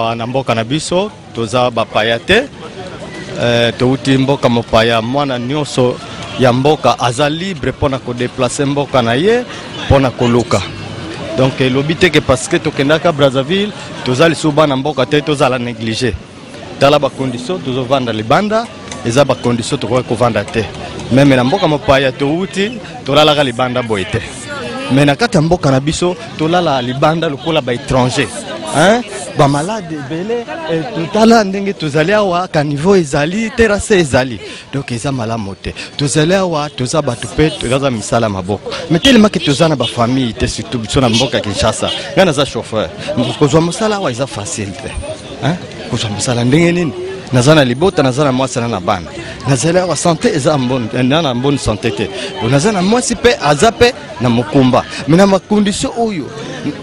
awa na mboka na biso toza bapaya te touti mboka mopaya mwana nyonso ya mboka aza libre pona ko déplacer mboka na ye pona koluka. Donc lobi te que parce que tokendaka Brazzaville toza lisuba na mboka te toza la négliger. Tala ba condition tozo vanda libanda eza ba condition to ko vanda te. Même na mboka mopaya touti tolala ka libanda boite. Mais na kati mboka na biso tolala libanda lokola ba étranger. Hein? Ba malade belé et totala ndenge tozali awa ka niveau ezali terrasse ezali. Donc eza malamote. Tozali awa toza batu pe toza misala maboko. Mais tellement que tozana ba famille te surtout biso na mboka Kinshasa. Ngana za chauffeur. Kozwa musala wa eza facile te. Hein? Kozwa musala ndenge nini? Nazana libota nazana mwasi na bana. Nazali awa santé eza na bonne santé te. Nazana mwasi pe azape na mukumba. Mina makondition oyo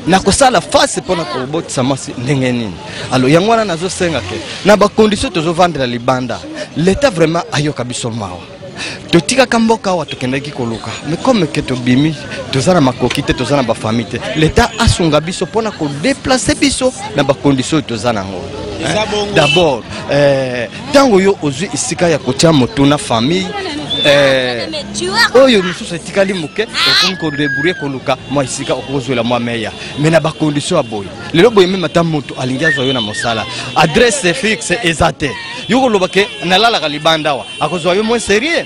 na kosala face pona ko botisa mwasi ndenge nini. Alors yangwana nazo senga ke na ba condition tozo vendre libanda. L'état vraiment ayoka biso mawa. Totika kamboka wa tokendaki koluka. Mais comme que to bimi tozana makokite tozana ba famille. L'état asunga biso pona ko déplacer biso na ba condition tozana ngo. D'abord tango yo ozwi isika ya kotia moto na famille oyo misusu etikali muke okonko débrouiller koluka moi isika okozwela moi meya mais na ba condition aboy lelo boye même ata moto alingiazo yo na mosala adresse fixe ezate yo loba ke nalala ka libanda wa akozwa yo moins sérieux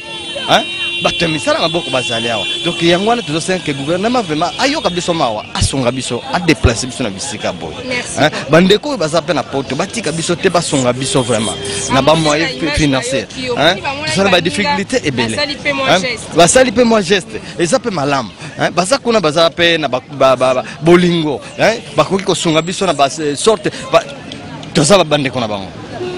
hein bato misala maboko bazali awa donc yangwana tozo senga gouvernement vraiment ayoka biso mawa asunga biso a déplacer biso na bisika boy hein bandeko bazape na poto batika biso te basonga biso vraiment na ba moyen financier hein ça ba difficulté et belé basali pe moi geste et ça peut malam hein basa kuna bazape na bolingo hein bakoki ko sunga biso na ba sorte toza bandeko na bango.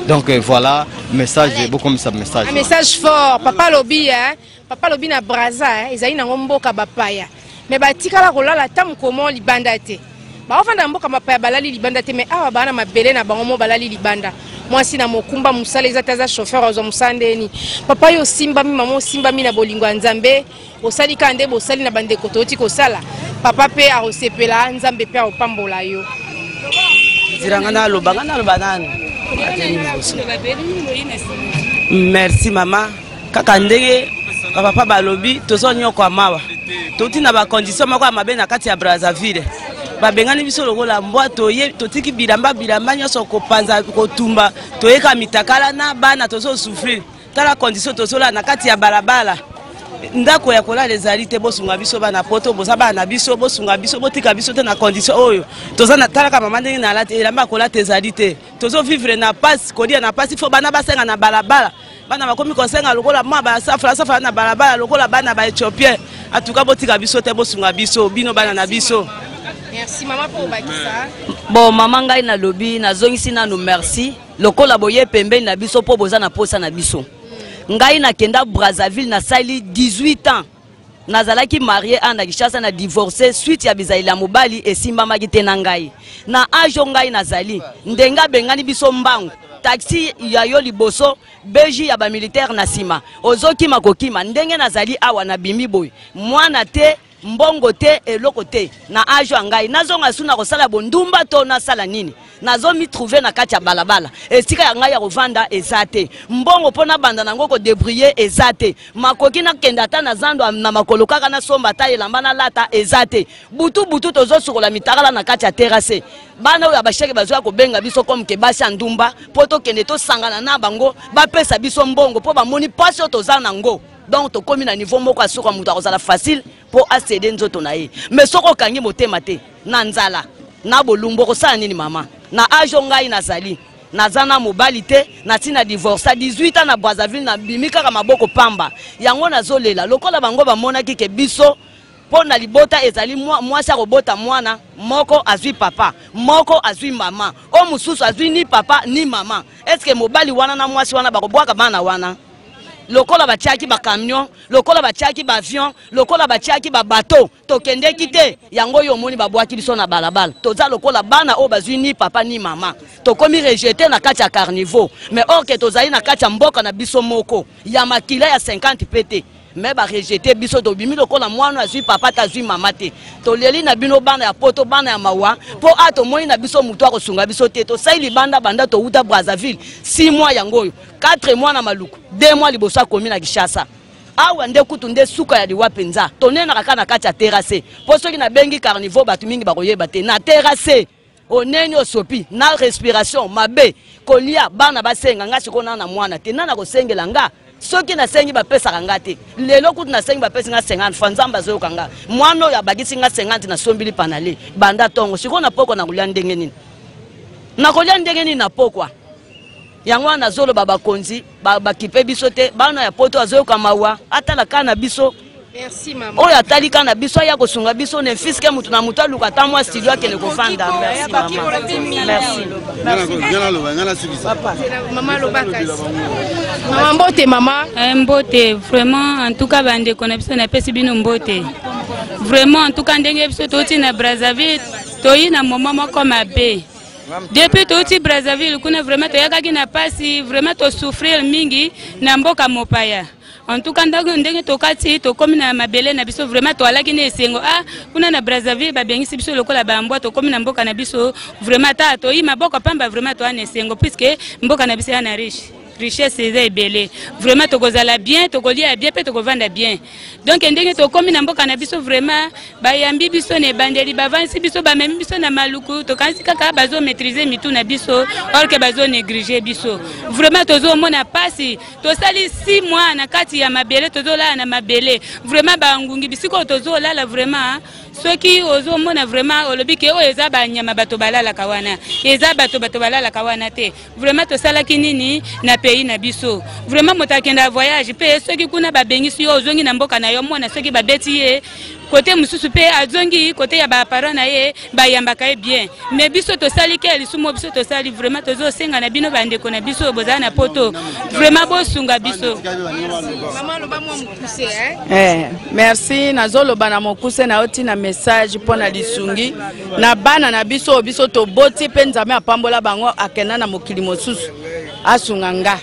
Donc voilà, message, beaucoup de messages. Un message fort, Papa Lobi, hein? Papa Lobi na Braza, ils ont un mboka bapaya. Mais batika la rola la tam comment libandate. Ba ofanda mboka bapaya balali libandate mais awa bana mabele na bango balali libanda. Moi si na mokumba musala ezataza chauffeur ozo musandeni. Papa yo simba mi maman simba mi na bolingo nzambe, osali kande bosali na bande kototi ko sala. Papa pe a osepela nzambe pe a opambola yo. Zirangana lo bangana lo banane. Merci maman kaka ndenge papa balobi tozo nyoko amawa toti na ba condition mako mabe na kati ya Brazzaville babengani biso lokola mbwa toye totiki bilamba nyoso kopanza kotumba toyeka mitakala na bana tozo souffrir tala condition tozola na kati ya balabala ndako ya kola les te bosunga biso bana poto bosaba na biso bosunga biso botika biso te na condition oyo tozana tala ka mama ndenge na lati elamba kola te tozo vivre na passe kodia na passe fo bana basenga na balabala bana bakomi kosenga lokola mwa ba safra na balabala lokola bana ba Ethiopien atuka botika biso te bosunga biso bino bana na biso. Merci maman pour bakisa. Bon maman ngai na lobi na zongisi na no merci lokola boye pembeni na biso po bozana posa na biso. Ngai na kenda Brazzaville na sali 18 ans. Nazalaki marié en Kinshasa na divorcé suite ya bizaila mobali esimba magite na ngai. Na ajo ngai nazali ndenga bengani biso mbangu. Taxi ya yo liboso beji ya ba militaire na sima. Ozoki makokima ndenge nazali awa na bimi boy. Mwana te mbongo te eloko te na ajo ngai nazonga suna kosala bondumba to na sala nini. Nazo mi trouver na kati ya balabala esika ya ngai ya kovanda ezate mbongo pona banda nango ko débrouiller ezate makoki na kenda ta na zando na makolo kaka na somba ta elamba na lata ezate butu tozo sukola mitakala na kati ya terrasse bana oya basheke bazwa ko benga biso comme ke basi ndumba poto kende to sangana na bango bapesa biso mbongo po ba moni pasio toza nango. Donc to komi na niveau moko asuka mutu akozala facile po accéder nzoto na ye mais soko kangi motema te na nzala na bolumbo ko sala nini mama na ajo ngai nazali nazana mobali te na tina divorce 18 ans na Brazzaville na bimika ka maboko pamba yango nazolela lokola bango bamonaki ke biso po na libota ezali mwasi akobota mwana moko azwi papa moko azwi mama o mususu azwi ni papa ni mama est-ce que mobali wana na mwasi wana bakobwaka bana wana lokola batiaki ba camion lokola batiaki ba avion lokola batiaki ba bateau tokendeki te yango yo moni babwaki biso na balabala toza lokola bana o bazwi ni papa ni mama tokomi rejeter na kati ya carnivore mais or que tozali na kati ya mboka na biso moko ya makila ya 50 pt mais ba rejeter biso to bimi lokola mwana azui papa tazui mama te to leli na bino bana ya poto bana ya mawa po ato moi na biso mutu akosunga biso te to sai libanda banda to uta Brazzaville 6 mois yango 4 mois na maluku 2 mois liboso akomi na Kinshasa awa nde kutu nde suka ya liwa penza tonena kaka na kati ya terrasse po soki na bengi carnivore batu mingi bakoyeba te na terrasse oneni osopi na respiration mabe kolia bana basenga nga sikona na mwana te nana kosengela nga soki na sengi bapesa kanga te lelo kutu na sengi bapesa nga 50 fanzamba zo kanga mwana ya bagisi nga 50 na sombili panale banda tongo sikona poko na kulia ndenge nini na kulia ndenge nini na pokwa yango na zolo baba konzi baba kipe biso te bana ya poto azo kamawa atala kana biso. Merci maman. Oya tali kana biso ya kosunga biso ne fiske mutu na mutu aluka tamwa studio akene kofanda. Merci maman. Merci. Maman Lobakasi. Maman mbote maman. Mbote vraiment en tout cas bande kona biso na pesi bino mbote. Vraiment en tout cas ndenge biso toti na Brazzaville toyi na mama moko mabe. Depuis toti Brazzaville kuna vraiment toyakaki na pasi vraiment to souffrir mingi na mboka mopaya. En tout cas ndenge tokati tokomi na mabele na biso vraiment to alaki na esengo kuna na Brazzaville ba bengisi biso lokola ba mbwa tokomi na mboka na biso vraiment ta to yi maboko pamba vraiment to ana esengo puisque mboka na biso yana richesse est belle vraiment tokozala bien tokolia bien pe tokovanda bien donc ndenge tokomi na mboka na biso vraiment bayambi biso ne bandeli bavansi biso bamemi biso na maluku tokanisi kaka bazo maîtriser mitu na biso or que bazo négliger biso vraiment tozo mona pasi tosali 6 mois na kati ya mabele tozola na mabele vraiment bangungi bisiko tozolala vraiment soki ozo mona vraiment olobi ke o eza banyama bato balala kawana eza bato balala kawana te vraiment tosalaki nini na pays na biso vraiment motakenda voyage pe soki kuna babengisi yo ozongi na mboka na yo mona soki babeti ye côté mususu pe azongi côté ya ba parents na ye bayambaka bien mais biso tosali ke lisumo biso tosali vraiment tozo senga na bino bandeko na biso bozana na poto vraiment bosunga biso. Maman loba mo mukuse merci nazolo bana mokuse na oti na message pona lisungi na bana na biso biso to boti pe nzame apambola bango akena na mokili mosusu asunga nga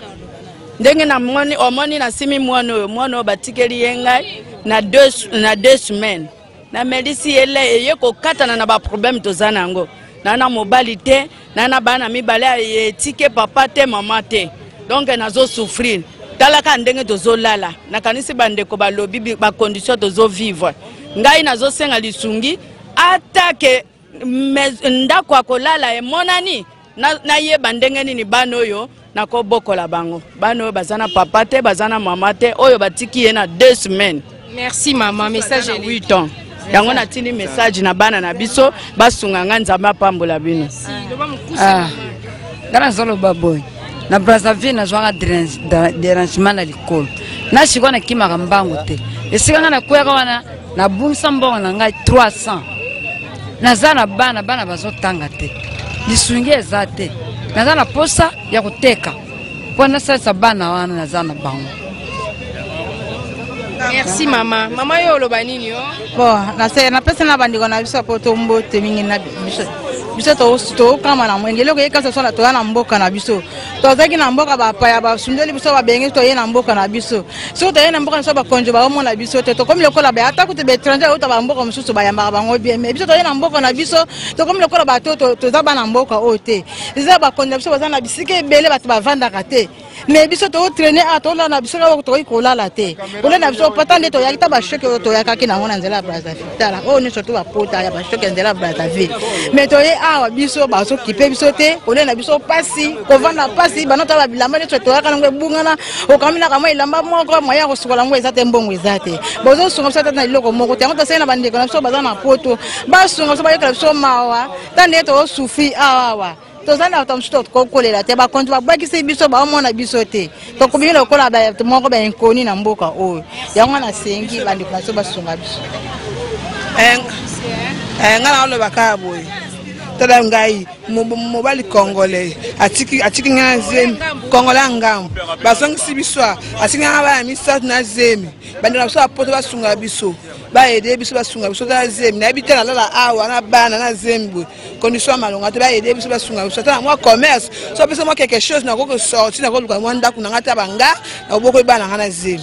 ndenge na omoni na simi mwana batikeli yenga na 2 semaines na melisi ele eye ko katana na ba problème tozana yango nana mobali te nana bana mibale etike papa te mama te donc nazo souffrir talaka ndenge tozolala na kanisi bandeko balobi ba condition tozo vivre ngai nazo senga lisungi atake ndako akolala emonani na yeba ndenge nini bana oyo nako bokola bango bana oyo bazana papa te bazana mama te oyo batiki ye na 2 semaines. Merci maman, message 8 ans. Yango na tini message na bana na biso basunga nga nzamba pambola bino. Ngana zolo baboy. Na Brazzaville na zwanga dérangement na likolo. Na shikona kima kambango te. Esika nga na kweka wana na bungisa mbongo na ngai 300. Na zana bana bazotanga te. Lisungi ezate. Na zana posa ya kuteka. Pona sasa bana wana na zana bango. Merci maman. Maman yo loba nini yo? Bon, na pesa na bandiko na biso poto mbote mingi na biso to kama na mwenge loko yeka so to na mboka na biso. To zaki na mboka ba pa ya ba sundeli biso ba bengi to ye na mboka na biso. So to ye na mboka so ba konjo ba omo na biso to komi lokola ba ata ku te be étranger o to ba mboka mususu ba yamba ba ngobi mais biso to ye na mboka na biso to komi lokola ba to za ba na mboka o te. Iza ba konjo biso ba na bisike bele ba to ba vanda kate. Mais biso to traîner à to na biso to ikola la te. Ole na biso patande to yakita ba choke to yakaki na ngona nzela Brazzaville. Tala o ni surtout ba pota ya ba choke nzela Brazzaville. Mais to ye awa biso ba so kipe biso te. Ole na biso pasi ko vanda pasi ba nota ba bilamba ni to yakana ngwe bungana o kamina kama ilamba moko moya ko sukola ngwe ezate mbongo ezate. Bozo sunga biso tata na iloko moko te. Ngota sena bandeko na biso bazana poto. Ba sunga biso ba yekala biso mawa. Tande to sufi awa. Tozana tamsuto kokolela te ba kontu ba bakisi biso ba omona biso te to kubilo kola ba moko ba enkoni na mboka oyo yango na sengi bandi kwa so basunga biso ngana lo bakaboy tada ngai mobali congolais atiki ngana zemi congolais ngam basongisi biso atiki ngana ba misa na zemi bandi na so apoto basunga biso ba ede biso basunga biso ta zemi na bitela la awa na bana na zembo condition malonga te ba ede biso basunga biso ta moi commerce so biso moi quelque chose na ko sortir na ko luka mwanda kuna ngata banga na boko bana ngana zemi.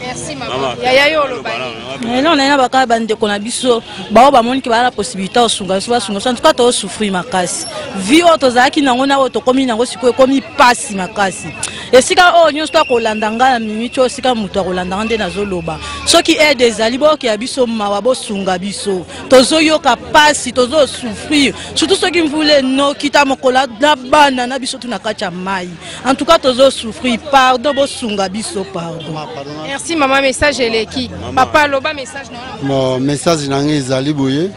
Merci maman. Yaya yo lo bani. Non na baka bande ko na biso ba ba moni ki ba la possibilité o sunga so sunga en tout cas to souffrir makasi. Vi o to zaki nango na o to komi nango siko komi pasi makasi. Esika o nyonso to ko landanga na mimicho sika muto ko landanga nde na zoloba. Soki aide ezali bo ki abiso mawa bo sunga biso. Tozo yoka pasi tozo souffrir. Surtout soki mvule no kita mokola na bana na biso tuna kacha mai. En tout cas tozo souffrir pardon bo sunga biso pardon. Merci maman, message eleki. Papa loba message non. Bon message nangi ezali boye.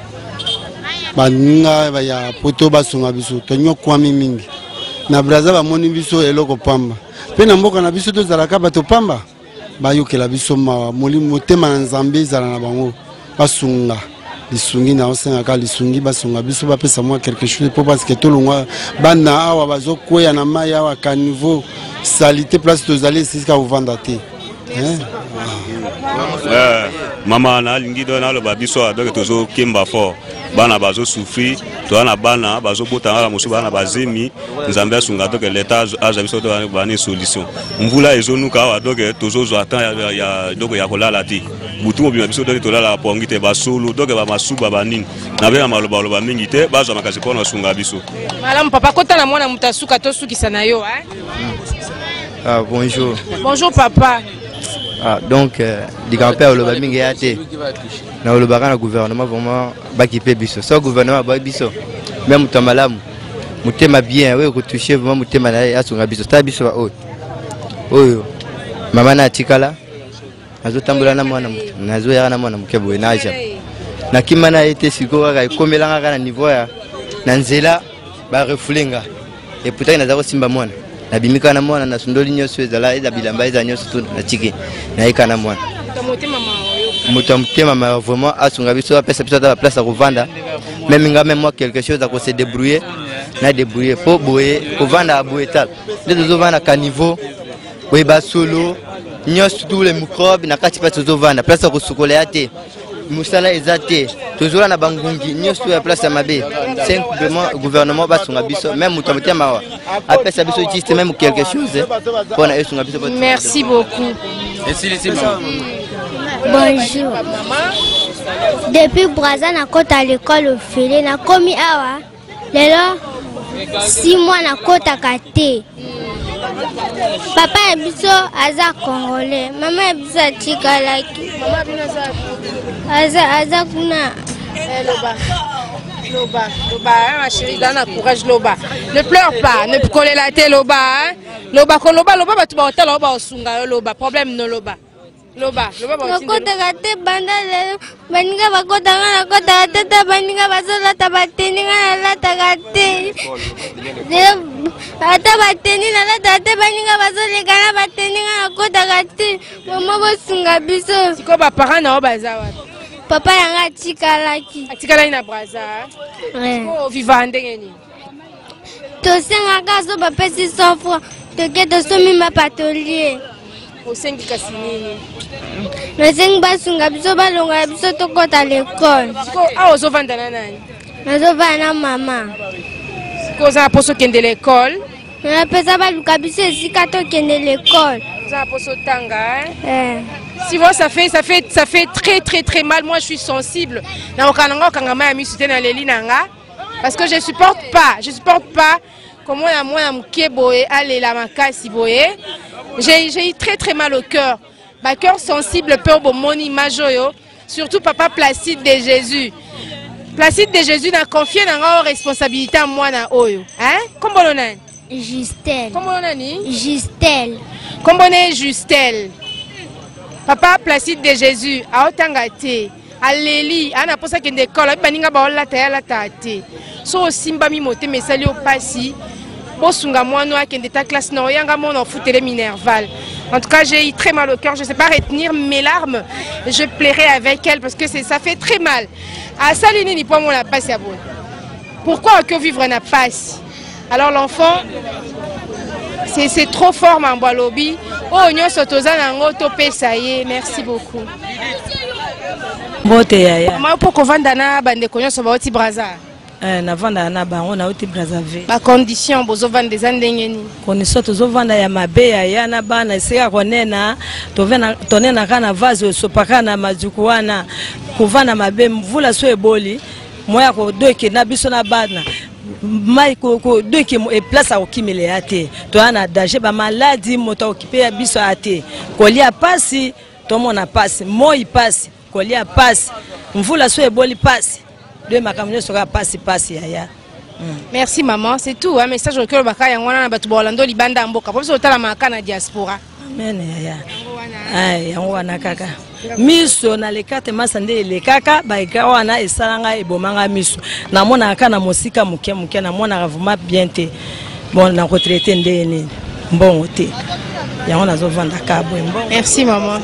Baninga ba ya poto basunga biso tonyo kwami mingi. Na braza ba moni biso eloko pamba. Pe na mboka na biso to zalaka bato pamba. Ba yokela biso ma moli motema na Nzambe zala na bango. Basunga. Lisungi na osenga ka lisungi basunga biso ba pesa moi quelque chose pour parce que tout longwa bana awa bazo koya na mai awa ka niveau salité place tozali sika uvanda te. Maman na lingi do na lo babiso donc tozo kimba fort bana bazo souffrir to na bana bazo botanga la musu bana bazemi Nzambe asunga donc l'état aza biso to bana solution mvula ezonuka wa donc tozo zo attend ya donc ya kolala ti butu mo biso donc to lala pongi te basolo donc ba masuba banini na be maloba loba mingi te bazo makasi pona sunga biso Madame papa kota na mwana mutasuka to sukisa na yo Ah bonjour. Bonjour papa. Ah donc du grand-père le bamingi yate. Na le barana gouvernement vraiment bakipe biso. So gouvernement ba biso. Même tamalamu. Mutema bien we ko toucher vraiment mutema na asunga biso. Ta biso ba oyo. Oyo. Mama na tikala. Azo tambula na mwana mutu. Nazo ya na mwana mukebo enaja. Na kimana ete siko ka ikomelanga kana niveau ya na nzela ba refulinga. Et pourtant na zako simba mwana. Na bimika na mwana na sundoli nyoso ezala eza bilamba eza nyoso tu na chiki na ika na mwana moto mutema ma vraiment asunga biso apesa biso ta place à revendre même nga même moi quelque chose à se débrouiller na débrouiller pour boyer revendre à boyetal les autres vendre à niveau boye ba solo nyoso tous les microbes na kati pa tozo vendre place à kusukola te musala ezate toujours na bangungi nyoso ya place à mabe simplement gouvernement ba sunga biso même moto mutema après ça biso juste même quelque chose pour na esunga biso. Merci beaucoup. Bonjour. Depuis Braza na kota à l'école au félé na komi awa lelo 6 mois na kota kate. Papa et biso aza congolais, maman et biso tikalaki. Aza kuna Loba, ma chérie, donne un courage, Loba. Ne pleure pas, ne coller la tête, Loba. Loba, tu vas au Loba, au Sunga, Loba. Problème, non, Loba. Loba, bakota kate banda lelo baninga bakota na kota tata baninga basola tabateni na lata kate lelo ata bateni na lata kate baninga basole kana bateni na kota kate mama bosunga biso siko ba parents na obaza wapi papa yanga atikala na Braza ko vivande ngeni to senga kaso bapesi 100 francs toke tosomi mapatolier osengi kasi nini nasengi basunga biso balonga biso tokota l'école siko awo ozovanda na nani nazovanda na mama siko oza poso kende l'école napesa baluka biso esika tokende l'école oza poso tanga si vous ça fait très mal. Moi je suis sensible na okananga okangama ya misu te na leli nanga parce que je supporte pas comment la moi mukeboe aller la makasi boye. J'ai eu très mal au cœur. Ma cœur sensible peur pour mon image surtout papa Placide de Jésus. Placide de Jésus n'a confié dans responsabilité à moi na oyo. Hein? Comment on a? Justel. Comment on a ni? Justel. Comment on est Justel? Papa Placide de Jésus a otangate. Aleli, ana posa kende école, baninga ba la tate. So simba mi mote mesali o pasi. Bosunga mwano akende ta classe na oyanga mon foutere minerval. En tout cas, j'ai eu très mal au cœur, je ne sais pas retenir mes larmes. Je plairai avec elle parce que ça fait très mal. À Salini ni pas mon la passe à vous. Pourquoi que vivre n'a passe? Alors l'enfant c'est trop fort Mambalobi. Oh nyo sotoza nango topé ça y est, merci beaucoup. Bote yaya. Maman pour qu'on vende na bande konyo so baoti Braza. navanda na bango nauti Brazzaville. Ba condition bozovanda des ndengeni. Condition tozovanda ya mabe ya na bana esika konena tonena kana vazo sopaka na majuku wana kuvana mabe mvula so eboli moya ko doke na biso na bana mai ko doke e place a okimele ate to ana danger ba maladie moto okipe ya biso ate kolia pasi to mona pasi moi pasi kolia pasi mvula so eboli pasi de makamyo soka pasi ya. Merci maman, c'est tout. Un message au cœur baka yangwana na batu bolando libanda mboka. Pour ça otala maka na diaspora. Amen ya. Ai yangwana kaka. Miso na lekate masande lekaka baika wana esalanga ebomanga miso. Na mona aka na mosika muke na mona vraiment bien te. Bon na retraité ndeni. Mbongo te. Yango nazo vanda ka mbongo. Merci maman.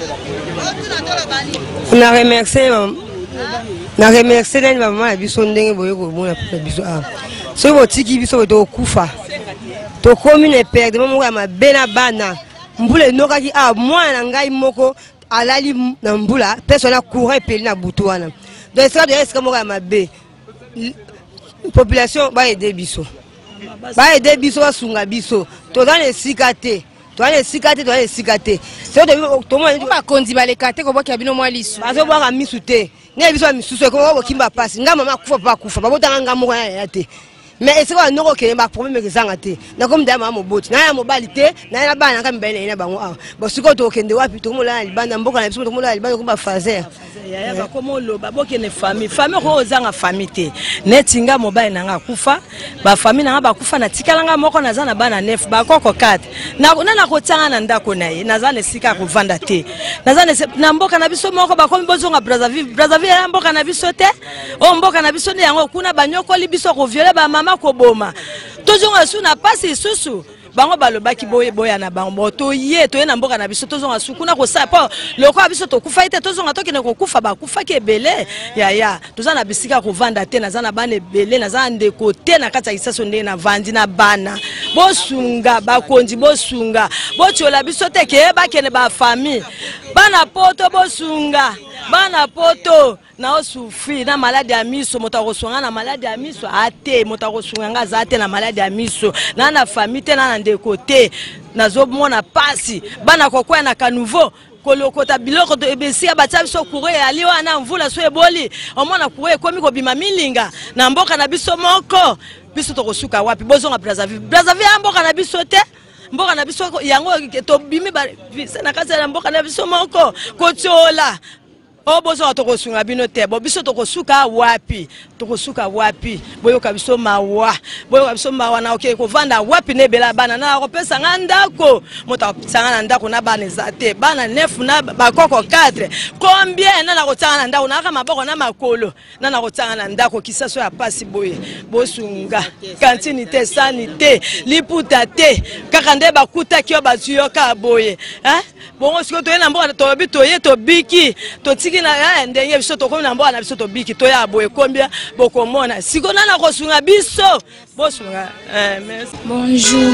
Na remercier maman. Na remercier nani maman biso ndenge boye ko mona pour biso a. So botiki biso to kufa. To commune perdre maman ya mabena bana. Mbule noka ki a mwana ngai moko alali na mbula personne courir peli na butu wana. Donc ça de est comme ya mabe. Population ba aider biso. Ba aider biso basunga biso. To dans les sikate. Toi les sikate. C'est to mo ba kondi ba le kate ko bokia bino mwa lisu. Bazo bwa misute. Ne biso misusu ko bo kimba passe. Nga mama kufa pa kufa. Ba botanga nga moko ya te. Mais est-ce que nous avons un problème que ça a été? Nous avons des mobilités, nous avons mobilité, nous avons des mobilités. Bon, si vous avez des mobilités, tout le monde a des mobilités, tout le monde a des mobilités. Comment le baboke ne famille ozanga famille te netinga mobile nanga kufa ba famille nanga bakufa na tikalanga moko nazana bana 9 ba koko 4 na kotanga na ndako naye nazana sika kovanda te nazana na mboka na biso moko bakomi bozonga Brazzaville ya mboka na biso te o mboka na biso ne yango kuna banyokoli biso ko violer ba mama ko boma tozonga su na pasi susu bango balobaki boya na bango to ye na mboka na biso tozonga sukuna ko sa po loko biso to kufa ite tozonga to kene ko kufa ba kufa ke bele ya tozana bisika ko vanda te na zana bane bele na zana ndeko te na kata isaso nde na vandi na bana bosunga bakonzi bosunga botiola biso te ke ba kene ba famille bana poto bosunga bana poto na osufi na malade ya miso moto akosonga na malade ya miso ate moto akosonga nga zate na malade ya miso na famille te na ndeko te nazomona pasi bana kokoya na kanouveau kolokota biloko to ebesia batia biso courir ali wana mvula so eboli omona courir komi ko bima milinga na mboka na biso moko biso to kosuka wapi bozonga Brazzaville mboka na biso te mboka na biso yango to bimi ba na kasa na mboka na biso moko kotiola o bozo tokosunga bino te bo biso tokosuka wapi boyoka biso mawa na okay ko vanda wapi ne bela bana na ko pesa ngandako mota sanga na ndako na bana zate bana 9 na bakoko 4 combien na ko tsanga na ndako na ka maboko na makolo na ko tsanga na ndako kisaso ya pasi boye bosunga kantini te sanité liputa te kaka nde bakuta kio bazuyo ka boye bongo siko to na mboka to bitoye to biki to na ndenge biso to komi na mboka na biso to biki to ya boye kombia bokomona siko na kosunga biso bosunga merci. Bonjour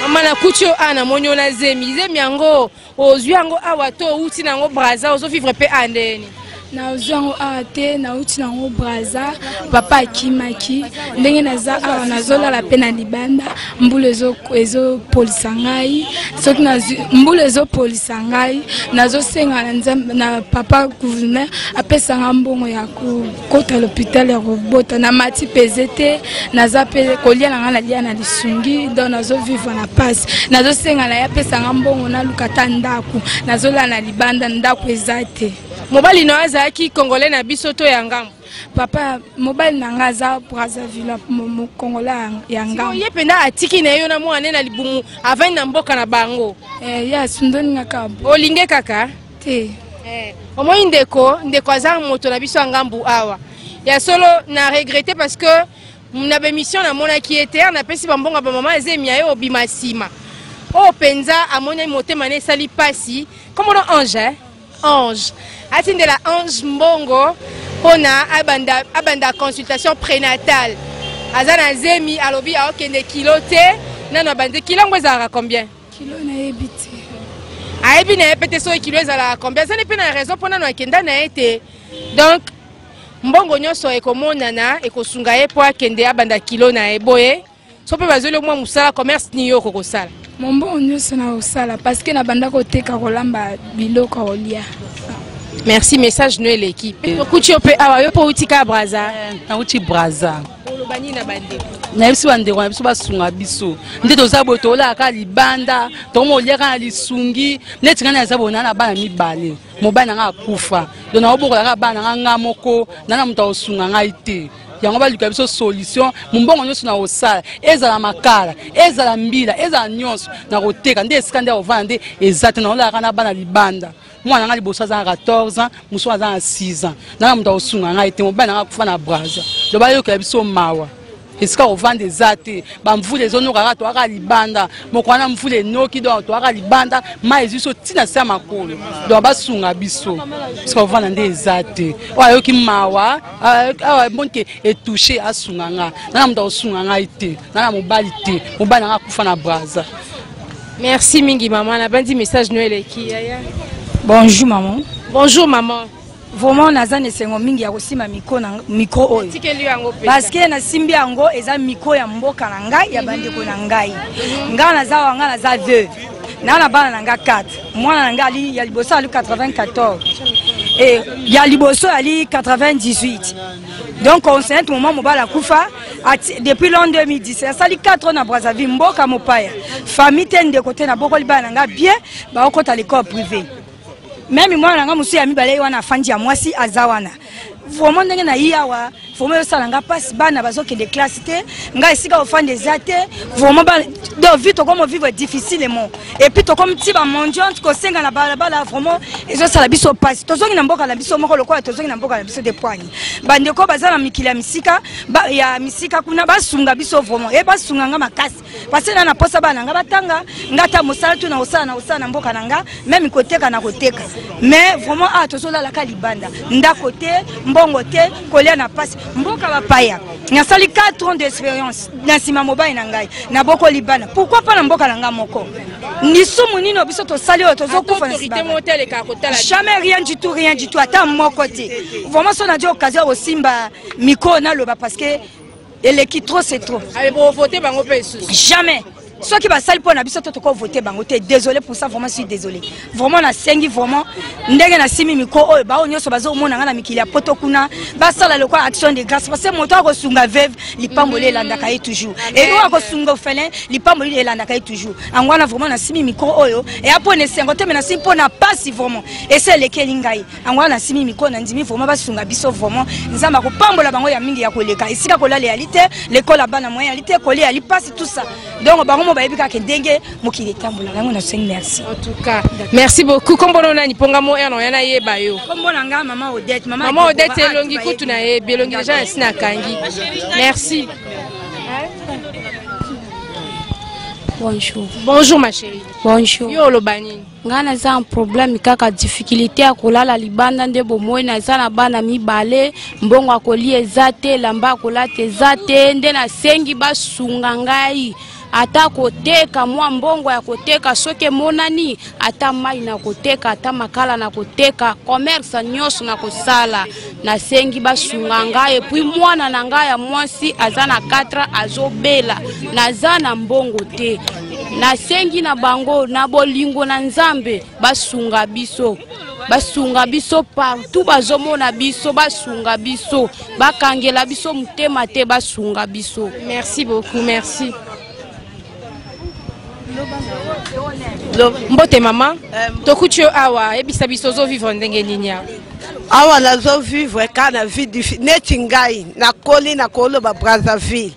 mama na kucho ana monyo na zemi yango ozwi yango awa to uti nango Brazza ozo vivre pe andeni na ozango ate na uti nango Brazza papa akimaki ndenge naza awa nazolala pe na libanda mbula ezo polisa ngai soki na mbula ezo polisa ngai nazosenga na nzambe na papa gouverneur apesanga mbongo ya kokota l'hôpital ya kobota na mati pezete naza pe kolia na ngana lia na lisungi donc nazo vivre na pasi nazosenga na ya pesanga mbongo na lukata ndako nazolala na libanda ndako ezate mobali no azaki congolais na biso to ya ngambo papa mobali na ngaza Brazzaville mo congolais ya ngambo ye penda atiki na yo na mwana na libumu avani na mboka na bango ya sundoni ngaka olinge kaka te omoi ndeko aza moto na biso ngambu awa ya solo na regretter parce que na bémission na mona qui était na pesi bambonga ba mama ezemi ya yo bimasima o penza amona motema ne sali pasi comme on ange atinde la ange mbongo pona abanda consultation prénatale azana zemi alobi a okende kilo te nana bande kilo ngweza combien kilo na ebiti ayebi na epete so kilo ezala combien ça n'est pas une raison pona no akenda na été donc mbongo nyonso ekomonana ekosunga ye po akende abanda kilo na ye boye so mpe bazoli omwa mosala commerce nini yo okokosala mombongo nyonso na kosala parceke na banda koteka kolamba biloko kolia. Merci, message nous l'équipe. Okuti yo pe awa yo po utika Braza. Na uti Braza. Olobani na bande. Na biso bande ko biso basunga biso. Nde tozabo tola ka libanda, tomo liaka na lisungi, neti kana zabo na bana mibale. Mobana nga kufa. Dona oboko ka bana nga moko, na muta osunga nga ite. Yango baluka biso solution, mbongo nyonso na osala, ezala makala, ezala mbila, ezala nyonso na koteka, nde esika nde ovanda ezate na ola kana bana libanda. Mwana nga liboso aza 14 ans, muso aza 6 ans. Na muta osunga nga ite mobana nga kufa na Braza. Do baluka biso mawa. Esika ovanda ezate, ba mvule zono kaka to aka libanda, mokwana mvule noki do to aka libanda, ma eziso tina sa makolo. Do basunga biso. Esika ovanda nde ezate. Wa yoki mawa, awa bonke etouché asunga nga. Na muta osunga nga ite, na mobali te, mobana nga kufa na Braza. Merci mingi maman, na bandi message Noël qui yaya. Bonjour maman. Bonjour maman. Vraiment naza nesengo mingi ya kosima micro oyo. Parce que na simbi yango eza micro ya mboka na ngai ya bandeko na ngai. Nga naza wanga naza 2. Na bana na nga 4. Mwana na ngai ya liboso ali 94. Et ya liboso ali 98. Donc on sait moment mobala kufa depuis l'an 2010. Sali 4 ans na Brazzaville mboka mopaya. Famille tende côté na boko libana nga bien ba okota l'école privée. Même moi nanga musu ya mibale wana fandi ya mwasi azawana. Vraiment ndenge na yawa, vraiment yo sala nga passe bana bazoke de classe te, nga esika ofande ezate, vraiment ba do vite comme vivre difficilement. Et puis to comme tiba mondiante ko senga na bala vraiment ezo sala biso passe. Tozongi na mboka na biso moko lokola tozongi na mboka na biso de poigne. Bandeko bazala mikila misika, ba ya misika kuna basunga biso vraiment. E basunga nga makasi. Parce que na posa bana nga batanga, ngata mosala tu na osana na mboka na nga, même koteka na koteka. Mais vraiment tozola la kalibanda. Nda côté mbongo te kolia na passe mboka bapaya nasali 4 ans d'expérience na sima mobile na ngai na boko libana pourquoi pas na mboka na nga moko ni sumu nino biso to sali o tozo kufa na sima jamais rien du tout ata moko te vraiment so na dio occasion au simba miko na loba parce que eleki trop c'est trop voter bango pe jamais. Ceux qui va salir pour na biso to ko voter bango te désolé pour ça vraiment je suis désolé vraiment na sengi vraiment ndenge na simi miko oyo ba onyoso bazo mona nga na mikili ya poto kuna ba sala le quoi action de grâce parce que moto ko sunga veuve lipambole landa kai toujours et nous ko sunga ofele lipambole landa kai toujours angwana vraiment na simi miko oyo et apone sengo te mais na simi pona passe vraiment et c'est le kelingai angwana na simi miko na ndimi vraiment ba sunga biso vraiment nzamba ko pambola bango ya mingi ya koleka esika ko la réalité l'école là bana moyen réalité ko li passe tout ça donc bango merci. En tout cas, merci beaucoup. Comme on a dit, pongamo et on a eu bayo. Comme on a maman Odette, maman Odette c'est longi kutu na e belongi déjà sina kangi. Merci. Bonjour. Bonjour ma chérie. Bonjour. Yo lobani. Ngana za un problème kaka difficulté ya kolala libanda nde bomoi na za na bana mibale mbongo akoli ezate lamba akolata ezate nde na sengi basunga ngai ata koteka mwa mbongo ya koteka soke monani ata mai na koteka ata makala na koteka commerce nyonso na kosala na sengi basunga ngai puis mwana na ngai ya mwasi aza na 4 azobela naza na mbongo te na sengi na bango na bolingo na nzambe basunga biso partout bazomona biso basunga biso bakangela biso mutema te basunga biso. Merci beaucoup, merci. Mbote mama tokucho awa ebisa biso zo vivre ndenge nini awa nazo vivre kana vie difficile neti ngai na koli na koloba Brazzaville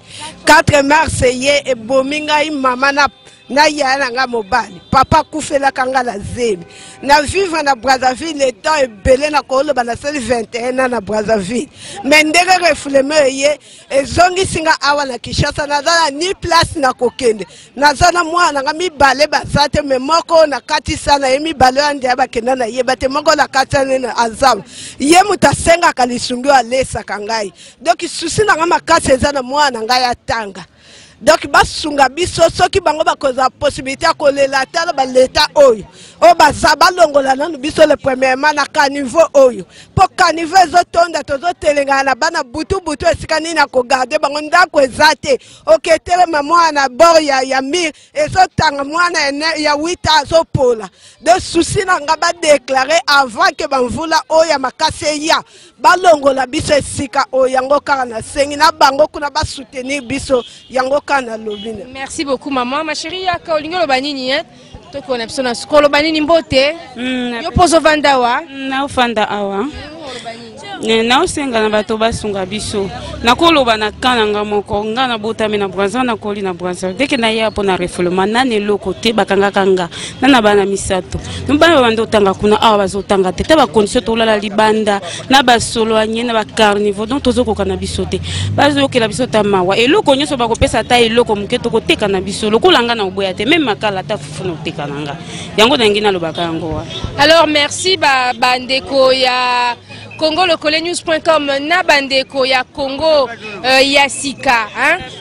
4 mars ye ebomi ngai mama na yana nga mobali papa kufela kanga la zemi na vivre na Brazzaville le temps ebele na koloba na seli 21 na Brazzaville mais ndenge refleme ye ezongi singa awa na Kinshasa nazana ni place na kokende nazana mwana nga mibale basate mais moko na kati sana ye mibale ande abakenda na ye bate moko na kati na azam ye mutasenga kalisungi alesa kangai donc susi na nga makasi ezana mwana nga ya tanga. Donc basunga biso soki bango bakoza possibilité kolela tala ba leta oyo o baza balongola nanu biso le premièrement na caniveau oyo po caniveau ezotonda tozotelengana na bana butu esika nini na kogarde bango ndako eza te oketelema mwana bord ya mir ezotanga mwana ya 8 ans azopola de souci na nga badeklare avant ke bamvula oyo ya makasi eya balongola biso esika oyo yango kaka na sengi na bango kuna basoutenir biso yango kaka na lobine. Merci beaucoup maman. Ma chérie yaka olingi loba nini to kona biso na skolo banini mbote yo pozo vanda wa na ufanda awa na usenga na bato basunga biso nakoloba na kananga moko nga na botami na Brazza na koli na Brazza deke na ya pona refoulement na ne loko te bakanga kanga na bana misato mbana bando tanga kuna awa bazotanga te ba condition to lala libanda na basolo anye na ba carnivore donc tozoko kana biso te bazokela biso tamawa eloko nyoso bakopesa ta eloko muketo ko teka na biso lokolanga na oboya te même makala ta fufu no teka nanga yango nangina lobaka yango wa. Alors merci bandeko ya congolocolenews.com na bandeko ya Congo ya sika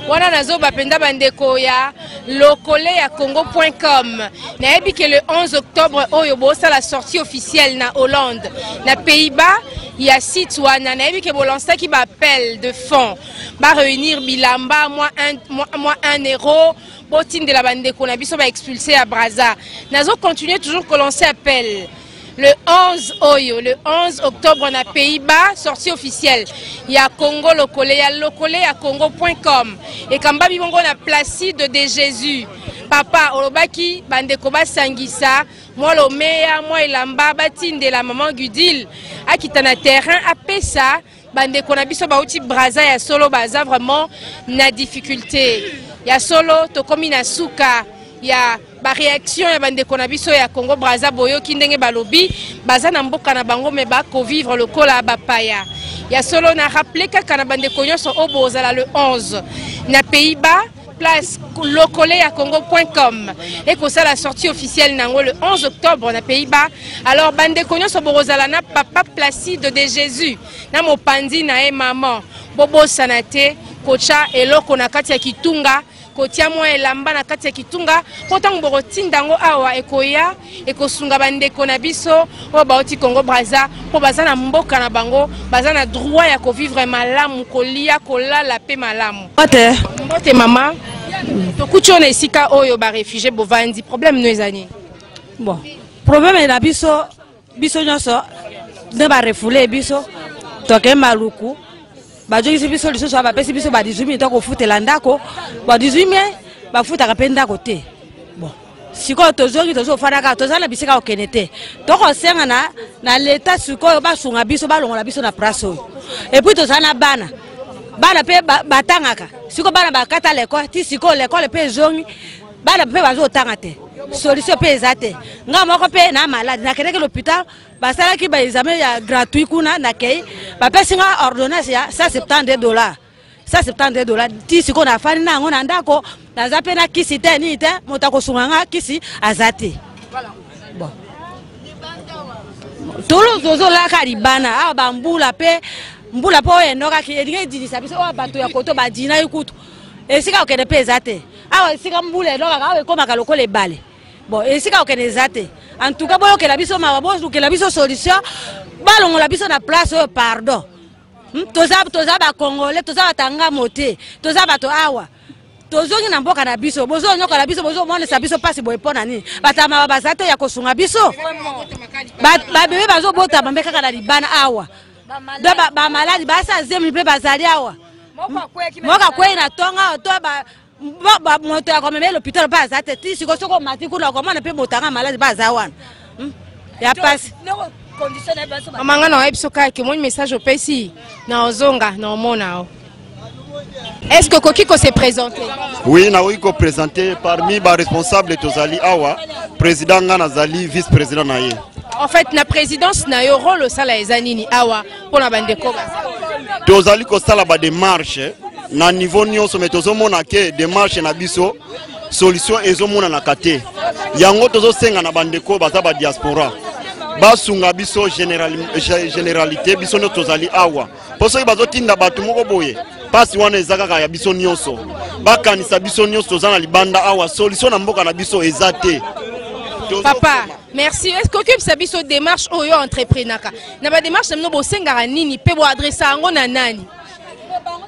wana nazo bapenda bandeko ya lokole ya congo.com na yebi que le 11 octobre oyo bosa la sortie officielle na Hollande na Pays-Bas ya site wana na yebi que bolansa ki ba appel de fonds ba réunir bilamba moi 1 euro botine de la bandeko na biso ba expulser à Brazza nazo continuer toujours que lancer appel. Le 11 octobre na Pays-Bas, sortie officielle. Il y a Congo Lokole, il y a Lokole à Congo.com. Et quand Babi Bongo na Placide de Jésus. Papa, Olobaki, Bandekoba Sangisa, moi Lomea, moi Elamba, Batine de la maman Gudil, à Kitana terrain, à Pessa, Bandeko na biso bauti Brazza, ya solo baza vraiment na difficulté. Ya solo, tokomi na suka. Il y a ba réaction ya bande konabiso ya Congo Brazza boyo kindenge balobi baza na mboka na bango me ba ko vivre le kola bapaya ya solo na rappeler ka na bande konyoso obozala le 11 na Pays-Bas place lokole ya congo.com et que ça la sortie officielle nango le 11 octobre na Pays-Bas. Alors bande konyoso borozala na papa Placide de Jésus na mopandi na e maman bobo sanate kocha eloko na kati ya kitunga kotia mwa elamba na kati ya kitunga potango bokotinda ngo awa ekoya ekosunga bandeko na biso o baoti Congo Brazza po baza na mboka na bango baza na droit ya ko vivre malamu kolia kolala pe malamu mbote mama tokucho na esika oyo ba réfugié bovandi problème no ezani bon problème na biso nyonso ne ba refoulé biso toke maluku bajongisi biso lisusu bapesi biso ba 18 minutes kofutela ndako ba 18 minutes bafutaka pe ndako te bon sikoyo tozongi tozofanaka tozala bisika okene te tokosenga na leta sikoyo basunga biso balongola biso na place oyo epuis tozala na bana pe batangaka sikoyo bana bakata lekole ti sikoyo lekole pe ezongi bana pe bazotanga te solution pe eza te nga moko pe na malade nakendeki l'hôpital basalaki ba examen ya gratuit kuna nakei bapesi nga ordonnance ya $170 $170 ti sikoyo nafandi nango na ndako naza pe na kisi te nini te moto akosunga nga kisi aza te bon tolo tozolaka libana awa bambula pe oyo endokaki elingi edinisa biso oyo bato ya koto badina ikutu esika okende pe eza te awa esika mbula endokaka awa ekomaka lokola ebale bon esika okende eza te en tout cas boyokela biso mawa bolukela biso solution balongola biso na place oyo pardon toza bakongole toza batangamo te toza bato awa tozongi na mboka na biso bozonyoka na biso bozomonesa biso pasi boye mpo na nini batamawa baza te ya kosunga biso babebe bazobota bambe kaka na libana awa bamaladi basa zemi mpe bazali awa moka kwei na tonga awa to moto ya komeme l'hôpital mpe aza te ti siko soko mati kuna komona mpe motanga maladi mpe aza wana ya pasi amanga na wayebiso kaka moni message opesi na ozonga na omona o. Est-ce que Kokiko s'est présenté? Oui, Naoiko présenté parmi les responsables Tozali Awa, président Nazali, vice-président Naye. En fait, la présidence n'a eu rôle au Sala Ezanini Awa pour la bande de Koba. Tozali ko sala ba démarche na niveau nyonso mais tozomona ke démarche na biso solution ezomona na kate. Yango tozo senga na bande ko baza ba diaspora. Basunga biso généralité biso no Tozali Awa. Poso bazotinda batu moko boye. Pasi wana ezaka ya biso nyonso bakanisa biso nyonso tozana libanda awa solution na mboka na biso ezate papa Merci. Est-ce que occupe sa biso démarche oyo entrepreneur na ba démarche mno bo sengara nini pe bo adresser ngo na nani?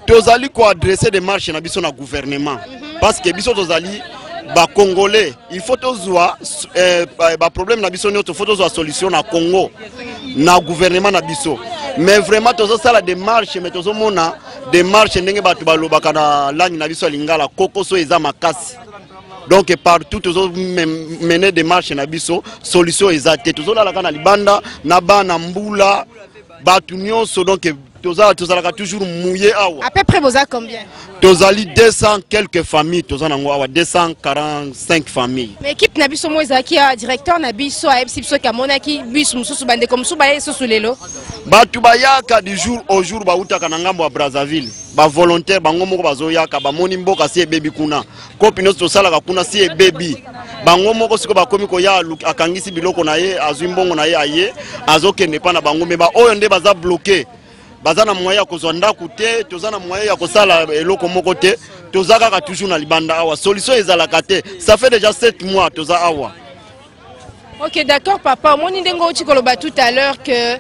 Tozali ko adresser des marches na biso na gouvernement parce que biso tozali ba congolais il faut tozwa ba problème na biso nyoto faut tozwa solution na Congo na gouvernement na biso mais vraiment tozo sala des marches mais tozo mona des marches ndenge batu balobaka na langue na biso lingala kokoso eza makasi donc partout tozo mener des marches na biso solution ezate tozo la kana libanda na bana mbula batu nyonso donc tozalaka toujours mouillé awa. À peu près vous avez combien? Tozali 200 quelques familles, tozana ngo awa 245 familles. Mais équipe na biso mo ezaki directeur na biso a biso kamona ki bus mususu bande comme suba yeso sulelo. Batu bayaka du jour au jour ba utaka na ngambo ya Brazzaville. Ba volontaire bango moko bazoyaka ba moni mboka si baby kuna. Kopi noso tosala kuna si baby. Bango moko siko bakomi ko ya akangisi biloko na ye azwi mbongo na ye aye azokende pa na bango me ba oyo nde baza bloqué. Bazana moyen ya kozonda kute tozana moyen ya kosala eloko moko te tozaka toujours na libanda awa solution ezalaka te ça fait déjà 7 mois toza awa. Ok, d'accord, papa. Mon indégo chikoloba tout à l'heure que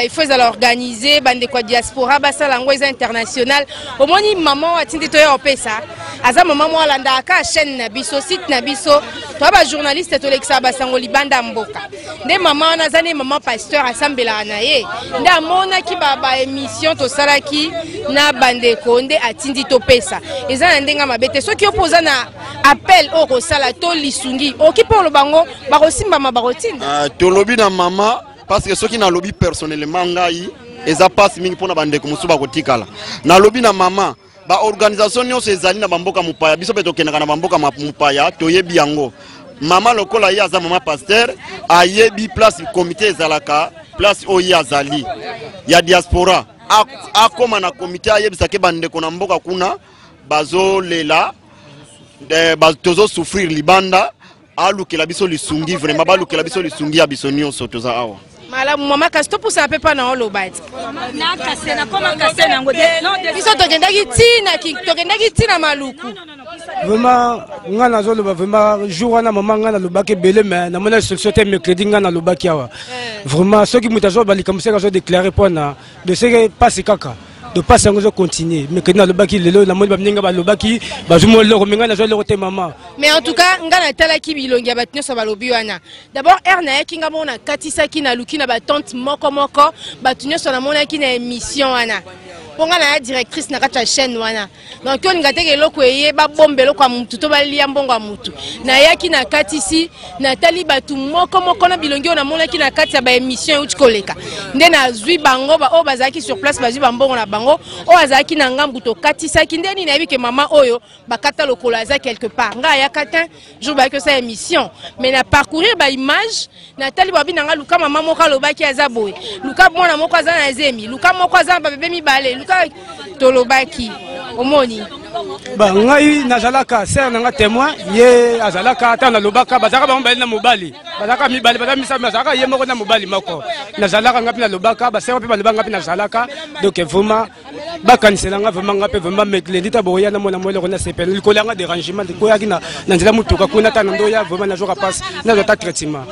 il faut organiser bande quoi diaspora basa langue internationale. Au moins maman a tindi to yo pesa. Aza maman mo alanda ka chaîne na biso site na biso. Toi ba journaliste to lexa basango libanda mboka. Ne maman na zane maman pasteur asambela na ye. Nda mona ki baba émission to salaki na bande konde atindi to pesa. Eza ndenga mabete soki opoza na appel au kosala to lisungi. Oki pour le bango ba kosimba tolobi na mama parce que ceux qui na lobby personnellement ngai eza passe mingi pona bande ko musuba kotikala na lobby na mama ba organisation nyonso ezali na bamboka mupaya biso pe tokendaka na bamboka mupaya toyebi yango mama lokola ye aza mama pasteur ayebi place comité ezalaka place oyo azali ya diaspora akoma na comité ayebisa ke bande ko na mboka kuna bazolela tozo souffrir libanda alukela biso lisungi vraiment balukela biso lisungi ya biso nyonso toza awa malamu mama kasi topusa pepa na olobati na kasena koma kasena ngo biso tokendaki tina maluku vraiment nga nazoloba vraiment jour wana mama nga nalobaki ebele mais namona solution te mercredi nga nalobaki awa vraiment soki moto azobalikambo azo déclaré mpona de seke pasi kaka de pas sans continuer mais que le baki lelo la moni bamninga ba lobaki bazumo loko menga na zo loko te maman mais en tout cas ngana tala ki bilongi batnyo so balobi wana d'abord erna kinga mona katisa ki na luki na ba tante moko batunyo so na mona ki na émission wana ponga na directrice na kata chaîne wana donc on ngate ke loko eye ba bombe loko ya mutu to ba lia mbongo ya mutu na yaki na katisi na tali batu moko na bilongi na mona ki na kati ya ba émission uti koleka nde na zui bango ba o bazaki sur place bazui ba mbongo na bango o azaki na ngambu to katisa ki ndeni na yebike mama oyo bakata lokolo aza quelque part nga ya kata jour ba que ça émission mais na parcourir ba image na tali ba binanga luka mama moko lobaki aza boy luka mwana moko aza na zemi luka moko aza ba bebe mibale tolobaki omoni ba ngai nazalaka ser nanga témoin ye azalaka ata na lobaka bazaka ba mbali na mobali bazaka mibali bazaka misa bazaka ye moko na mobali moko nazalaka ngapi na lobaka ba ser pe ba lobanga ngapi nazalaka donc vraiment ba kanisela nga vraiment ngapi vraiment meklendi ta boya na mona mwele kona sepel likola nga dérangement de koya kina na nzela mutuka kuna ta ndoya vraiment na jour passe na zota traitement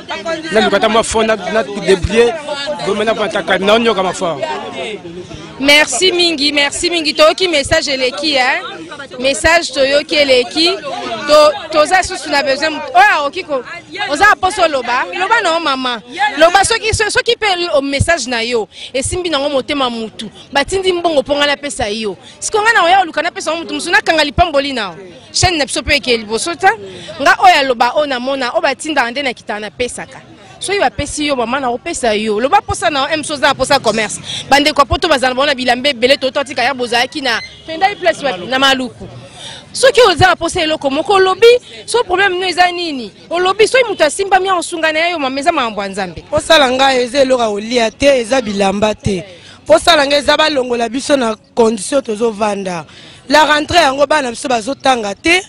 na lukata ma fona na débrouiller vraiment na pantaka na onyoka ma fort. Merci mingi toki message eleki hein message toyoki eleki toza susu na besoin oya okiko oza poso loba no mama loba soki pe o message na yo esimbi nango motema mutu batindi mbongo ponga na pesa yo sikonga na oya luka na pesa mutu musuna kanga lipamboli nao chaîne na biso pe ke libosota nga oya loba ona mona o batinda ande na kitana pesa ka so il va pesi yo maman na opesa yo lo ba posa na emso za posa commerce bande ko poto bazana bona bilambe bele to tika ya bozaki na penda place na maluku so ki oza posa eloko moko lobi so problème no eza nini o lobi so muta simba mi osunga na yo mameza mambo nzambe posala nga eze eloka olia te eza bilamba te posala nga eza balongola biso na condition tozo vanda la rentrée yango bana biso bazotanga te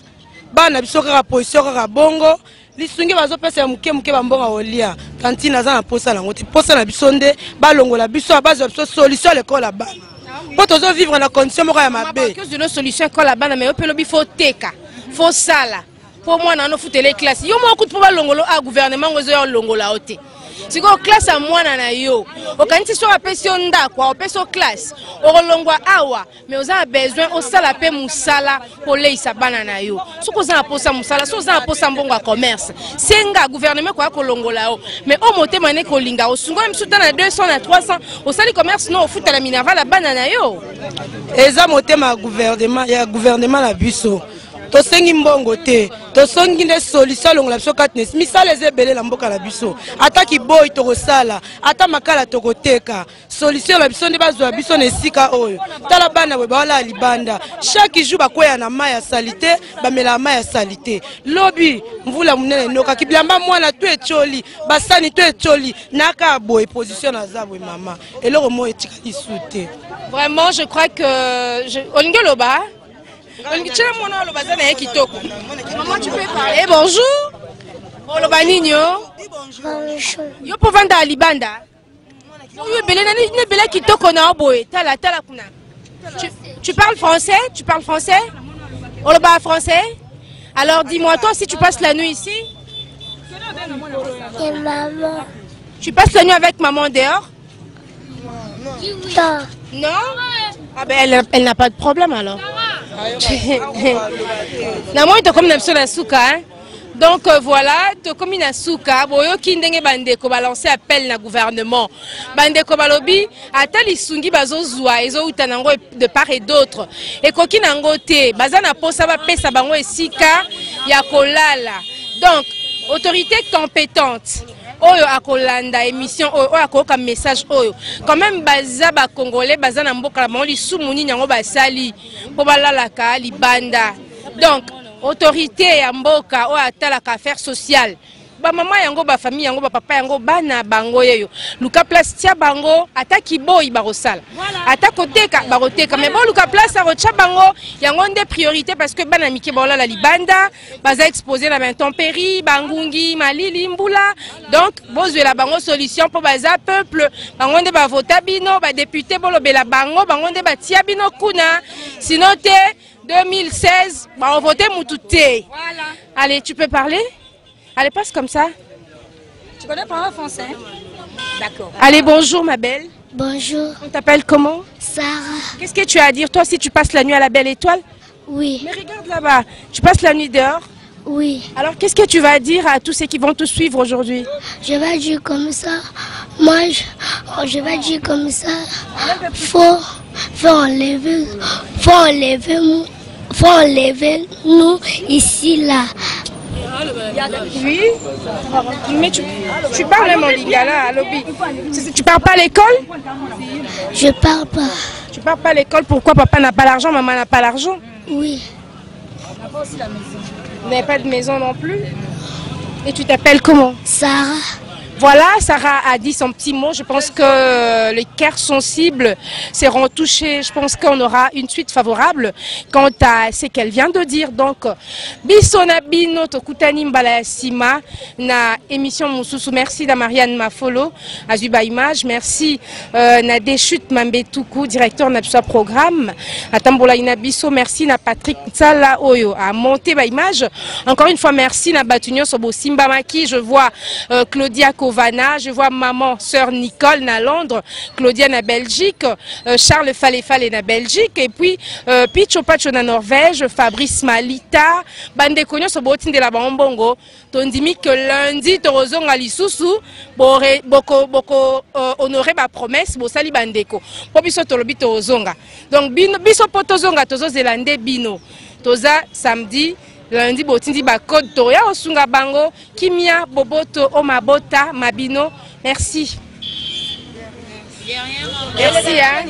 bana biso kaka position kaka bongo lisungi bazopesa muke bambonga olia kantine aza na posa nango te posa na biso nde balongola biso abazo biso solution lekola bana po tozo vivre na condition moko ya mabe que de nos solutions kola bana mais opelobi faut teka faut sala pour moi na no futele classe yo mo kutu pour longolo a gouvernement ngozo yo longola ote siko classe a mwana na yo okanisi so apesi onda kwa opeso classe olongwa awa mais oza besoin osala pe musala poleisa bana na yo soko za posa musala so za posa mbongo commerce senga gouvernement kwa kolongola o mais o motema ne kolinga osungo msuta na 200 na 300 osali commerce no ofuta la minerva la bana na yo eza motema ya gouvernement la biso tosengi mbongo te tosongi nde solution longola biso katnes misala ezebele na mboka na biso ata kiboyi tokosala ata makala tokoteka solution la biso nde bazwa biso na esika oyo tala bana we bawala libanda chaque jour bakwea na mai ya salite bamela mai ya salite lobi mvula munene noka kibilamba mwana tu echoli basani tu echoli naka boye position na zabwe mama eloko mo etika lisute vraiment je crois que olingoloba Maman, tu peux parler. Bonjour. Bonjour. Yo pour vendre à Libanda. Tu parles français? Tu parles français? On le bat français? Alors dis-moi, toi si tu passes la nuit ici? Et maman. Tu passes la nuit avec maman dehors? Non. Non? Ah ben elle n'a pas de problème alors. Donc voilà, to comme na suka boyo kindenge bandeko balancer appel na gouvernement. Bandeko balobi atali sungi bazozwa ezo utanango de part et d'autre. Et koki nango te bazana posa ba pesa bango esika ya kolala. Donc autorité compétente oyo akolanda émission oyo akoka message oyo quand même baza ba congolais baza na mboka la moli sumuni nyango basali po balalaka libanda donc autorité ya mboka oyo atalaka affaire sociale ba mama yango ba famille yango ba papa yango bana bango yeyo luka place tia bango ataki boy barosala atako teka baroteka mais bon luka place a rocha bango yango nde priorité parce que bana miki bola la libanda baza exposé na intempérie bangungi malili mbula donc bozwe la bango solution pour baza peuple bango nde ba vota bino ba député bolo bela bango bango nde ba tia bino kuna sinon te 2016 ba on voter mututé voilà allez tu peux parler. Allez, passe comme ça. Tu connais parler français? D'accord. Allez, bonjour ma belle. Bonjour. On t'appelle comment? Sarah. Qu'est-ce que tu as à dire toi si tu passes la nuit à la Belle Étoile? Oui. Mais regarde là-bas, tu passes la nuit dehors? Oui. Alors qu'est-ce que tu vas dire à tous ceux qui vont te suivre aujourd'hui? Je vais dire comme ça. Moi, je vais dire comme ça. Faut enlever nous ici là. Oui, mais tu parles mon lingala à lobby. Tu pars pas à l'école? Je pars pas. Tu pars pas à l'école, pourquoi papa n'a pas l'argent, maman n'a pas l'argent? Oui. Vous n'avez pas de maison non plus? Et tu t'appelles comment? Sarah. Voilà, Sarah a dit son petit mot. Je pense que les cœurs sensibles seront touchés. Je pense qu'on aura une suite favorable quant à ce qu'elle vient de dire. Donc, Bisona Bino Tokutani Mbala Sima na émission Moussousou. Merci à Marianne Mafolo, à Zuba Image. Merci na Deshut Mambetoukou, directeur de notre programme. À Tambola Inabiso, merci na Patrick Tsala Oyo, à monter ba image. Encore une fois, merci na Batunyo Sobo Simbamaki. Je vois Claudia Kovana, je vois maman, sœur Nicole na Londres, Claudia na Belgique, Charles Falefale na Belgique, et puis Picho Pacho na Norvège, Fabrice Malita, Bande Konyo Sobotine de la Bambongo, tondimi que lundi, Torozonga Lisusu, boko honoré ma promesse, bo sali bandeko, po biso tolobi Torozonga. Donc biso po Tozonga, Tozo Zélande bino, Toza samedi, lundi botindi ba code toya osunga bango kimia boboto o mabota mabino. Merci. Merci hein.